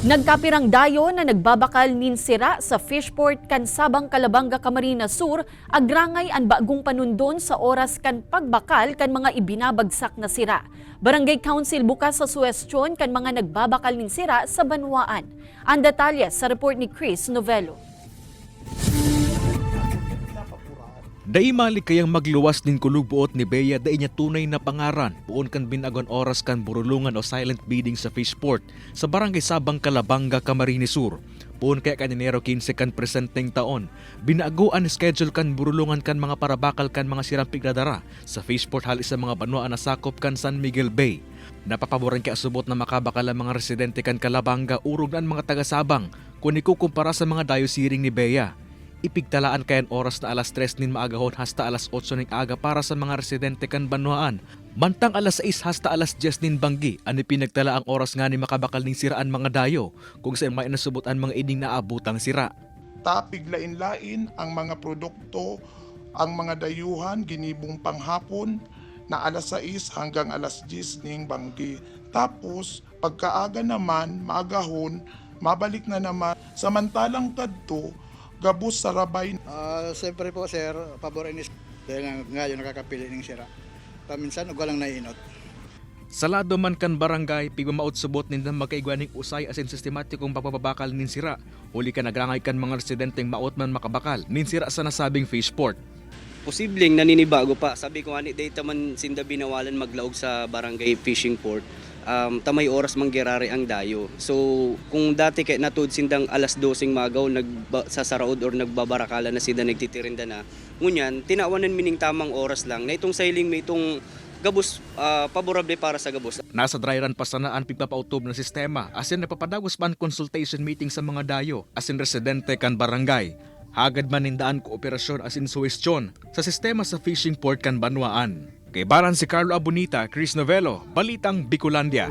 Nagkapirang dayo na nagbabakal nin sira sa fishport kan Sabang Calabanga, Camarines Sur, agrangay ang bagong panundon sa oras kan pagbakal kan mga ibinabagsak na sira. Barangay Council bukas sa suwestyon kan mga nagbabakal nin sira sa Banwaan. Ang detalye sa report ni Chris Novello. Daimali kayang magluwas nin kulugbuot ni Bea da inya tunay na pangaran buon kan binagon oras kan burulungan o silent bidding sa fishport sa barangay Sabang Calabanga, Camarines Sur. Buon kaya kan Enero 15 kan presenteng taon, binaguan schedule kan burulungan kan mga parabakal kan mga sirang pigradara sa fishport halis sa mga banwaan na sakop kan San Miguel Bay. Napapaboran kaya subot na makabakal ang mga residente kan Calabanga urog na ang mga taga-Sabang kung ikukumpara sa mga dayo siring ni Bea. Ipigtalaan kayan oras na alas 3 nin maagahon hasta alas 8 ning aga para sa mga residente kan Banwaan. Mantang alas 6 hasta alas 10 nin Banggi, ani pinagtala ang oras nga ni makabakal ning siraan mga dayo kung saan may nasubutan mga ining naabutang sira. Tapiglain-lain ang mga produkto, ang mga dayuhan ginibong panghapon na alas 6 hanggang alas 10 ning Banggi. Tapos pagkaaga naman maagahon, mabalik na naman samantalang kadto gabos sa rabay. Siyempre po sir, pabor inis dahil ngayon nakakapili ng sira. Paminsan ugalang naiinot. Sa lado man kan barangay, pigmamaot subot nin magkaigwaning usay asin sistematikong pagpapabakal nin sira. Uli ka nagrangay kan mga residenteng maot man makabakal nin sira sa nasabing fishport. Posibleng naninibago pa. Sabi ko ani data man sinda binawalan maglaog sa barangay fishing port. Tamay oras manggerari ang dayo. So kung dati kay natud sindang alas 12 magaw nagsasaraod or nagbabarakala na sida nagtitirinda na. Ngunyan tinawanan mining tamang oras lang na itong sailing may itong gabos paborable para sa gabos. Nasa dry run pa sana ang pigpapautob na sistema asin napapadagos man consultation meeting sa mga dayo asin residente kan barangay. Hagad man nindaan kooperasyon asin suwestyon sa sistema sa fishing port kan Banwaan. Kay Baran si Carlo Abunita, Chris Novello, Balitang Bicolandia.